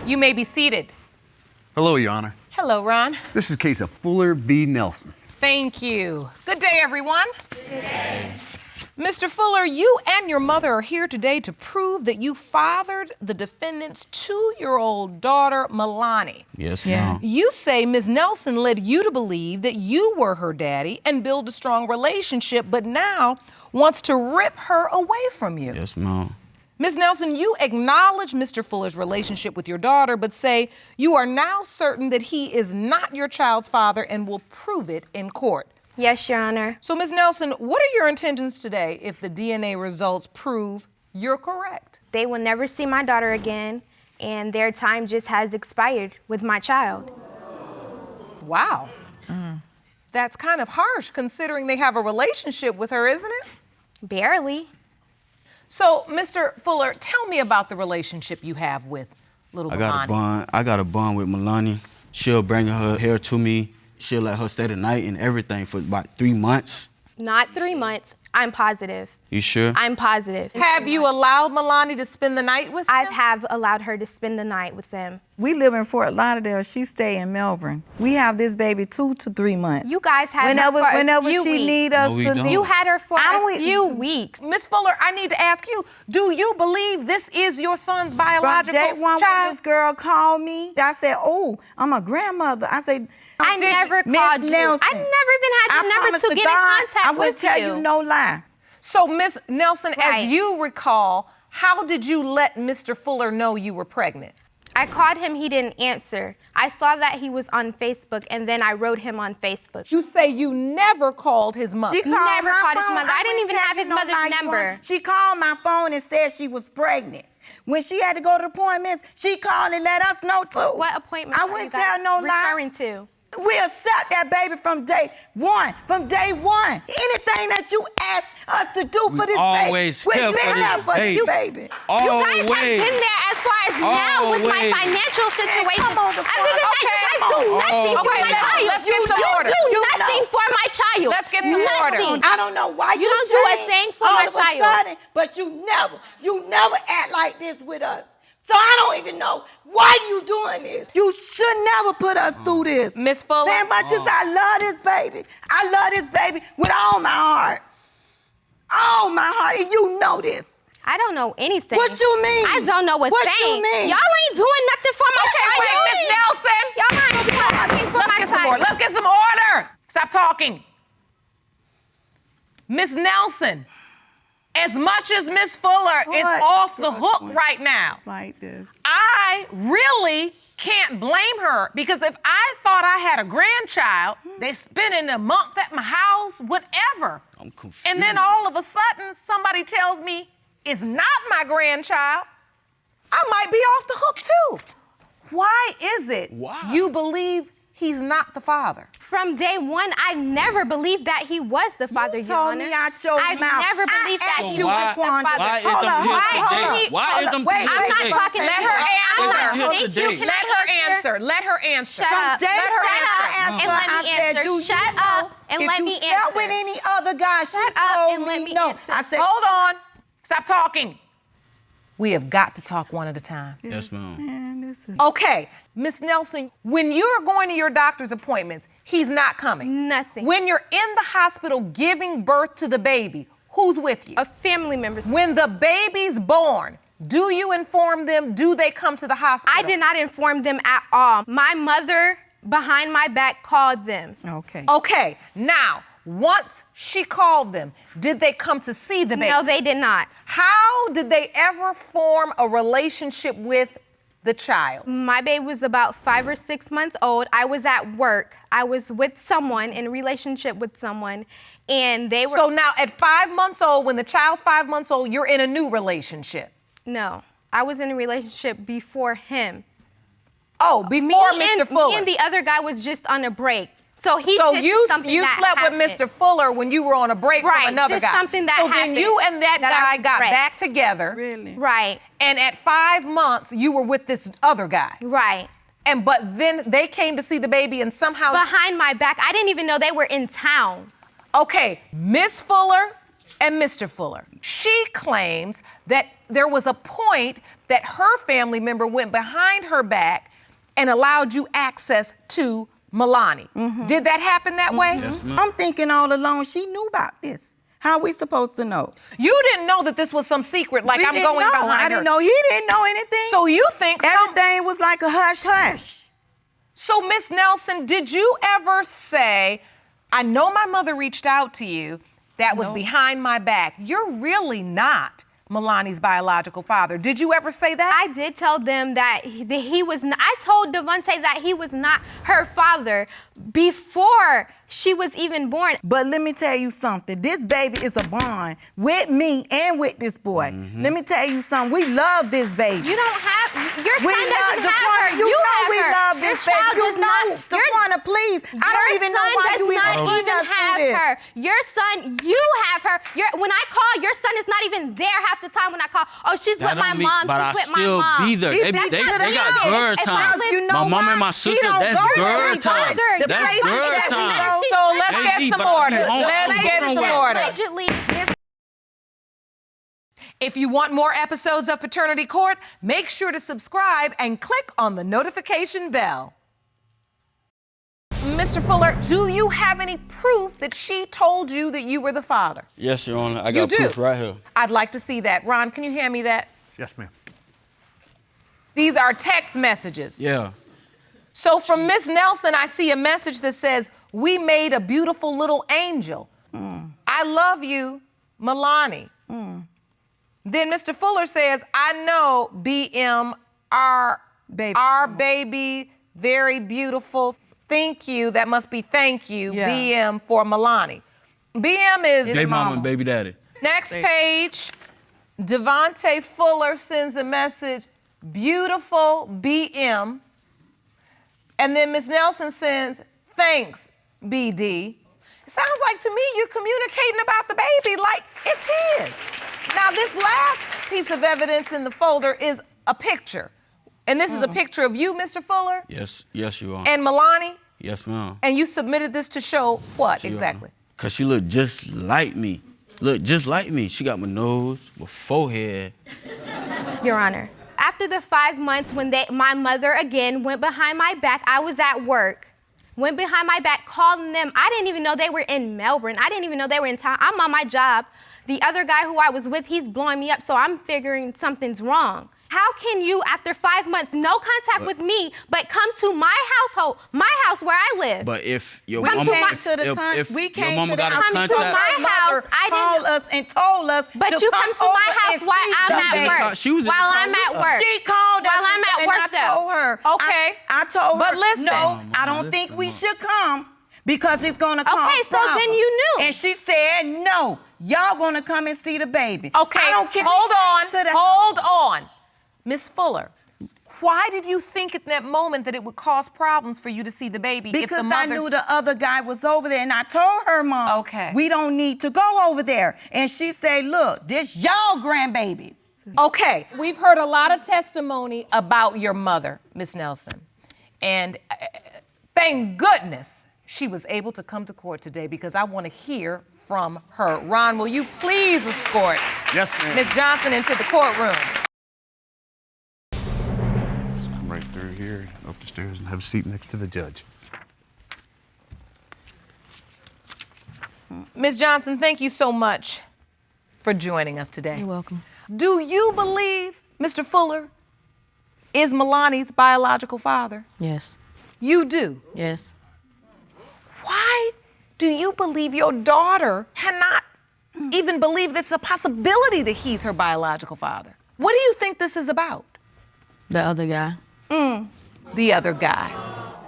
You may be seated. Hello, Your Honor. Hello, Ron. This is a case of Fuller v. Nelson. Thank you. Good day, everyone. Good day. Mr. Fuller, you and your mother are here today to prove that you fathered the defendant's 2-year-old daughter, Milani. Yes, ma'am. You say Ms. Nelson led you to believe that you were her daddy and build a strong relationship, but now wants to rip her away from you. Yes, ma'am. Ms. Nelson, you acknowledge Mr. Fuller's relationship with your daughter, but say you are now certain that he is not your child's father and will prove it in court. Yes, Your Honor. So, Ms. Nelson, what are your intentions today if the DNA results prove you're correct? They will never see my daughter again, and their time just has expired with my child. Wow. That's kind of harsh considering they have a relationship with her, isn't it? Barely. So, Mr. Fuller, tell me about the relationship you have with little Milani. I got a bond with Milani. She'll bring her hair to me. She'll let her stay the night and everything for about 3 months. Not 3 months. I'm positive. You sure? I'm positive. Have you allowed Milani to spend the night with him? I have allowed her to spend the night with them. We live in Fort Lauderdale. She stay in Melbourne. We have this baby 2 to 3 months. You guys had her for whenever a few she weeks. need us No, we to don't. leave. You had her for I a few weeks. Miss Fuller, I need to ask you, do you believe this is your son's From biological day one when child? this girl called me, I said, oh, I'm a grandmother. I said, I never Miss called you. Nelson, I never even had your number promise to get in God, contact I with wouldn't tell you. you no lie. So, Miss Nelson, Right. as you recall, how did you let Mr. Fuller know you were pregnant? I called him, he didn't answer. I saw that he was on Facebook, and then I wrote him on Facebook. You say you never called his mother. She called Never my called his phone. mother. I didn't wouldn't even tell have you his no mother's lie, you number. want- She called my phone and said she was pregnant. When she had to go to appointments, she called and let us know too. What appointment I are you wouldn't guys tell no lie. referring to? We accept that baby from day one. From day one. Anything that you ask us to do for this always baby, here we've for been this there for this baby. baby. You guys have Always. been there as far as now with my Always. financial situation. come on, the Other than that, okay, you guys come do on. nothing for Okay, my now, child. let's get some you order. do You nothing know. for my child. Let's get some order. Nothing. I don't know why you You don't do a changed thing for all my of child. a sudden, but you never act like this with us. So I don't even know why you doing this. You should never put us through this. Miss Fuller? As much as I love this baby, I love this baby with all my heart. All my heart, and you know this. I don't know anything. What you mean? I don't know a What thing. you mean? Y'all ain't doing nothing for my Okay, child. wait, Miss Nelson. Y'all ain't doing nothing for Let's my get some child. order. Let's get some order. Stop talking. Miss Nelson, as much as Miss Fuller is What? off the hook right now, It's like this. I really can't blame her because if I thought I had a grandchild, they spending a month at my house, whatever. I'm confused. And then all of a sudden, somebody tells me it's not my grandchild, I might be off the hook too. Why is it you believe he's not the father? From day one, I never believed that he was the father, You Your told Honor. me out your I've mouth. never believed that I asked he you, was Why- the father. why is Hold them on, here hold on, today? hold on. Why Hold is on. them Wait, here I'm not today? talking. Let her I'm answer. not. Here Thank you. today. Can Let I her answer. Let her answer. Shut From up. day Let her one, I answer. asked And her, let me I said, answer. do you Shut know up and let me if you slept answer. with any other guy, she Shut up told and let me me no. answer. I said, Hold on. Stop talking. We have got to talk one at a time. Yes, ma'am. man, this is... Okay, Miss Nelson, when you're going to your doctor's appointments, he's not coming. Nothing. When you're in the hospital giving birth to the baby, who's with you? A family member. When the baby's born, do you inform them? Do they come to the hospital? I did not inform them at all. My mother, behind my back, called them. Okay. Okay, now, once she called them, did they come to see the baby? No, they did not. How did they ever form a relationship with the child? My baby was about 5 or 6 months old. I was at work. I was with someone, in a relationship with someone, and they were... So now at 5 months old, when the child's 5 months old, you're in a new relationship. No, I was in a relationship before him. Oh, before Mr. Fuller. Me and the other guy was just on a break. So he So just you did something you that slept happened. with Mr. Fuller when you were on a break Right, from another just guy. something that so happened then you and that that I guy got regret. back together. Really? Right, And at 5 months, you were with this other guy. right. But then they came to see the baby and somehow. Behind my back, I didn't even know they were in town. Okay, Miss Fuller And Mr. Fuller, she claims that there was a point that her family member went behind her back and allowed you access to Milani. Did that happen that way? Yes, ma'am. I'm thinking all along she knew about this. How we supposed to know? You didn't know that this was some secret, like We I'm didn't going know. behind I her. didn't know. He didn't know anything. So you think everything was like a hush-hush. So Miss Nelson, did you ever say, I know my mother reached out to you, that was behind my back. You're really not Milani's biological father. Did you ever say that? I did tell them that he was not, I told Devontae that he was not her father before she was even born. But let me tell you something. This baby is a bond with me and with this boy. Let me tell you something. We love this baby. You don't have, your son doesn't have her. You know have we her. love Your this baby. child You does know, not, Taquana, please. I don't even know why you not even even have her. Your son, you have her. When I call, your son is not even there half the time when I call. Oh, she's with my mom. But She's I with my still mom. be there. They got girl time. You know My mom why? and my He sister, don't that's go girl every time. day. The That's places girl that we time. go. So let's get some order. Let's get some order. Allegedly. If you want more episodes of Paternity Court, make sure to subscribe and click on the notification bell. Mr. Fuller, do you have any proof that she told you that you were the father? Yes, Your Honor. I You got do? proof right here. I'd like to see that. Ron, can you hand me that? Yes, ma'am. These are text messages. Yeah. So from Miss Nelson, I see a message that says, we made a beautiful little angel. I love you, Milani. Then Mr. Fuller says, I know BM, our baby, very beautiful. Thank you, that must be thank you, BM for Milani. BM is Baby mama and baby daddy. Next page, Devontae Fuller sends a message, beautiful BM. And then Miss Nelson sends, thanks, BD. It sounds like to me you're communicating about the baby like it's his. Now this last piece of evidence in the folder is a picture. And this is a picture of you, Mr. Fuller? Yes, Your Honor. And Milani? Yes, ma'am. And you submitted this to show what exactly? Because she looked just like me. Look, just like me. She got my nose, my forehead. Your Honor, after the 5 months when my mother again went behind my back, I was at work, went behind my back calling them. I didn't even know they were in Melbourne. I didn't even know they were in town. I'm on my job. The other guy who I was with, he's blowing me up, so I'm figuring something's wrong. How can you, after 5 months, no contact with me, but come to my household, my house where I live? But if your Come mama, to my- if we your came mama to got the a Come to contact, my house. I called us and told us But to you come to my over house and while see I'm the at baby. work. She was in while the I'm car at with us. work. She called us While I'm at and work, I though. told her. Okay. I told But her, listen. no, I don't think we should come because it's gonna cause Okay, so then problems. you knew. And she said, no, y'all gonna come and see the baby. Okay, I don't care. hold on. Miss Fuller, why did you think at that moment that it would cause problems for you to see the baby if the Because mother... I knew the other guy was over there, and I told her mom, Okay. we don't need to go over there. And she said, look, this y'all grandbaby. Okay, we've heard a lot of testimony about your mother, Miss Nelson. And thank goodness she was able to come to court today because I want to hear from her. Ron, will you please escort Yes, ma'am. Miss Johnson into the courtroom? Come right through here, up the stairs, and have a seat next to the judge. Miss Johnson, thank you so much for joining us today. You're welcome. Do you believe Mr. Fuller is Milani's biological father? Yes. You do. Yes. Why do you believe your daughter cannot even believe it's a possibility that he's her biological father? What do you think this is about? The other guy. The other guy.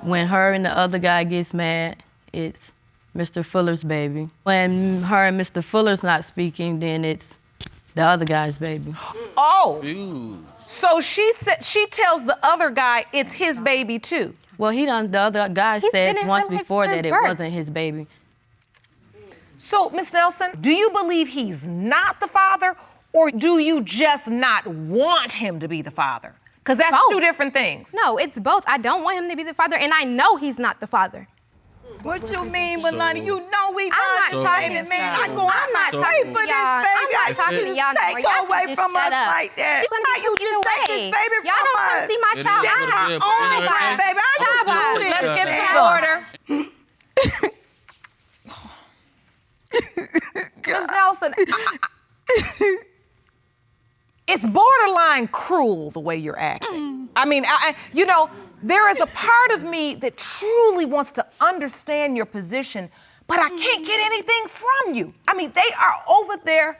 When her and the other guy gets mad, it's Mr. Fuller's baby. When her and Mr. Fuller's not speaking, then it's the other guy's baby. Oh, Ew. so she tells the other guy it's his baby too. Well, the other guy He's said been in once her life before from that it birth. wasn't his baby. So, Miss Nelson, do you believe he's not the father, or do you just not want him to be the father? Because that's Both. two different things. No, it's both. I don't want him to be the father, and I know he's not the father. What you mean, Melania? You know we I'm not love talking this to baby, man. y'all. I'm going I'm not to pray talking for to this y'all. baby. I'm not I talking to just y'all no take more. her Y'all away can just from us shut up. like that. She's gonna How be you taken just take this away. baby Y'all from don't come us? see my child. It is That's my good, but only anyway. grandbaby. I Child don't do violence. this. Let's get man. some order. Ms. Nelson, it's borderline cruel the way you're acting. I mean, you know, there is a part of me that truly wants to understand your position, but I can't get anything from you. I mean, they are over there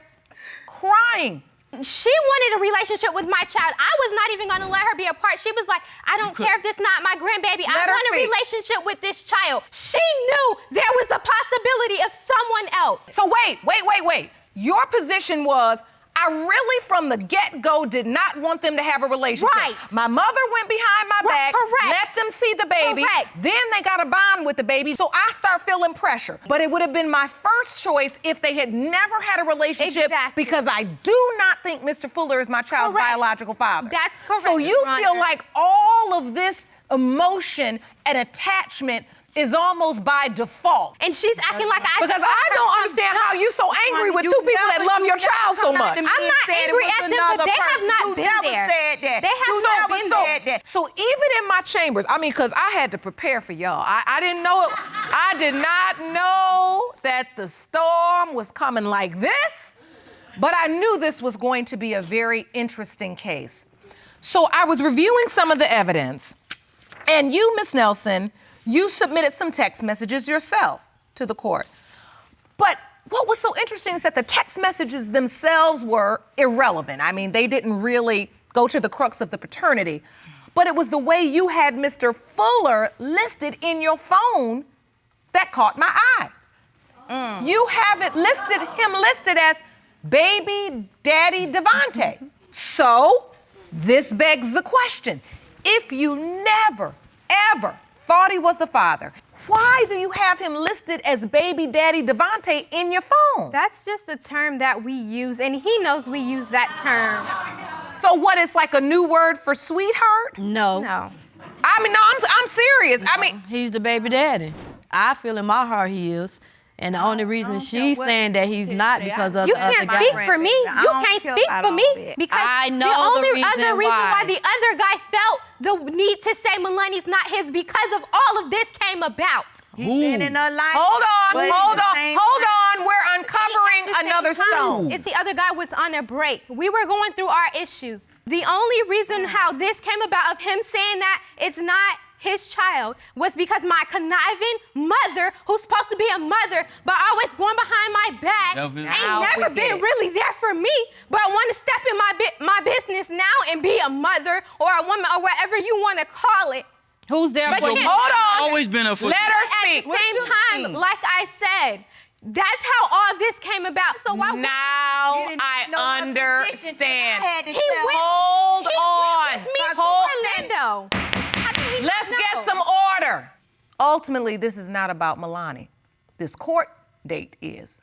crying. She wanted a relationship with my child. I was not even gonna let her be a part. She was like, I don't care if this not my grandbaby. I Let her want a speak. relationship with this child. She knew there was a possibility of someone else. So wait. Your position was, I really from the get-go did not want them to have a relationship. Right. My mother went behind my back, correct. let them see the baby, Correct. then they got a bond with the baby, so I start feeling pressure. But it would have been my first choice if they had never had a relationship Exactly. because I do not think Mr. Fuller is my child's Correct. biological father. That's correct, So you Your feel Honor. like all of this emotion and attachment is almost by default. And she's acting like I Because I don't understand how you so angry with You two people that never- love you your never child so come out much. to me I'm and not said it angry was at them, but another they have person. not You been never there. said that. They have You not never been said there. that. So even in my chambers, I mean, because I had to prepare for y'all. I didn't know it. I did not know that the storm was coming like this, but I knew this was going to be a very interesting case. So I was reviewing some of the evidence, and you, Miss Nelson, you submitted some text messages yourself to the court. But what was so interesting is that the text messages themselves were irrelevant. I mean, they didn't really go to the crux of the paternity. But it was the way you had Mr. Fuller listed in your phone that caught my eye. You have him listed as baby daddy Devante. So this begs the question, if you never, ever thought he was the father, why do you have him listed as baby daddy Devante in your phone? That's just a term that we use, and he knows we use that term. So what, it's like a new word for sweetheart? No. No. I mean, no, I'm serious. I mean, He's the baby daddy. I feel in my heart he is. And the only reason she's saying that he's not because of You the other can't guy. speak for me. I You don't can't care speak about for all me that. because I know the the only reason other reason why. why the other guy felt the need to say Melania's not his because of all of this came about. He's been in her life. hold but on. at the same time- We're uncovering At the same another time, stone. If the other guy was on a break, we were going through our issues. The only reason how this came about of him saying that it's not his child was because my conniving mother, who's supposed to be a mother, but always going behind my back, Now ain't we never get been it. really there for me, but want to step in my business now and be a mother or a woman or whatever you want to call it. Who's there But for you you? can't- Hold on. Always been a foot. Let her At speak. the same time, like I said, that's how all this came about. So why Now You didn't I know her position. understand. I had to he tell went, Hold he on. went with me Hold- to Orlando. How did he Let's not get know? some order. Ultimately, this is not about Melania. This court date is.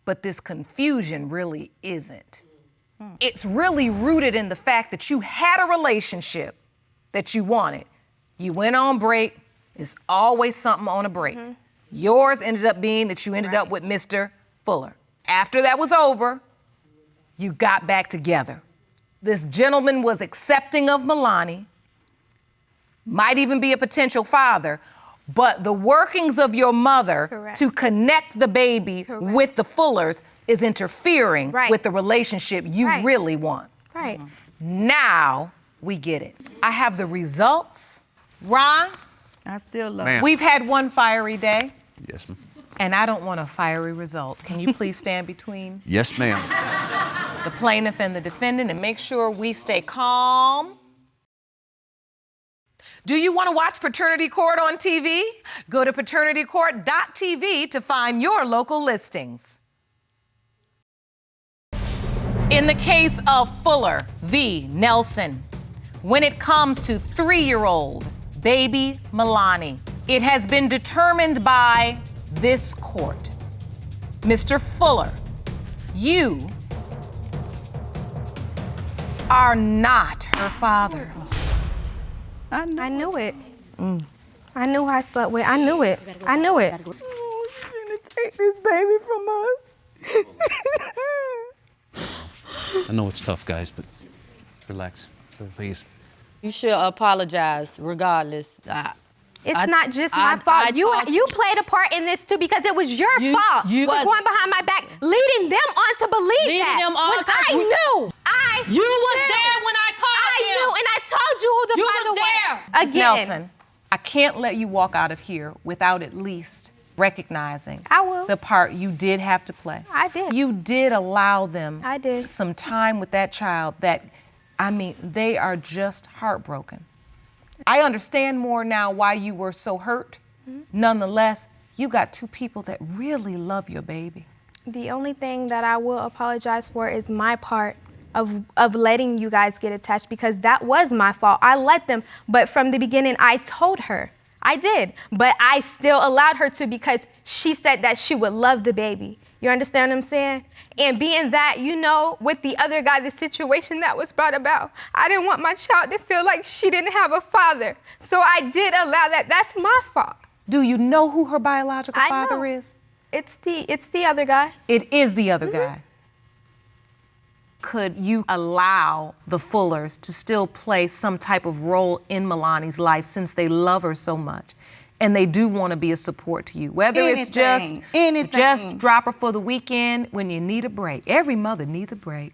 But this confusion really isn't. It's really rooted in the fact that you had a relationship that you wanted. You went on break. It's always something on a break. Yours ended up being that you ended up with Mr. Fuller. After that was over, you got back together. This gentleman was accepting of Melania, might even be a potential father, but the workings of your mother Correct. to connect the baby Correct. with the Fullers is interfering Right. with the relationship you Right. really want. Right. Now we get it. I have the results. Ron, I still love Ma'am. we've had one fiery day, Yes, ma'am. and I don't want a fiery result. Can you please stand between Yes, ma'am. the plaintiff and the defendant and make sure we stay calm? Do you want to watch Paternity Court on TV? Go to paternitycourt.tv to find your local listings. In the case of Fuller v. Nelson, when it comes to 3-year-old baby Melania, it has been determined by this court. Mr. Fuller, you are not her father. I know. I knew it. I knew who I slept with. I knew it. I knew it. Oh, you're gonna take this baby from us. I know it's tough, guys, but relax, please. You should apologize regardless. It's not just my fault. You played a part in this too because it was your fault for going behind my back, leading them on to believe that. Them on when I knew. You was there when I called I knew, and I told you who the father was. Ms. Nelson, I can't let you walk out of here without at least recognizing the part you did have to play. I did. You did allow them did. some time with that child that, I mean, they are just heartbroken. I understand more now why you were so hurt. Nonetheless, you got two people that really love your baby. The only thing that I will apologize for is my part of letting you guys get attached because that was my fault. I let them, but from the beginning, I told her. I did, but I still allowed her to because she said that she would love the baby. You understand what I'm saying? And being that, you know, with the other guy, the situation that was brought about, I didn't want my child to feel like she didn't have a father. So I did allow that. That's my fault. Do you know who her biological father is? It's the other guy. It is the other guy. Could you allow the Fullers to still play some type of role in Milani's life since they love her so much and they do want to be a support to you? Whether it's just drop her for the weekend when you need a break. Every mother needs a break.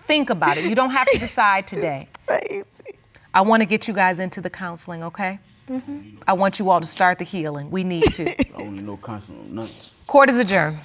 Think about it. You don't have to decide today. Crazy. I want to get you guys into the counseling, okay? I want you all to start the healing. We need to. I don't need no constant, nothing. Court is adjourned.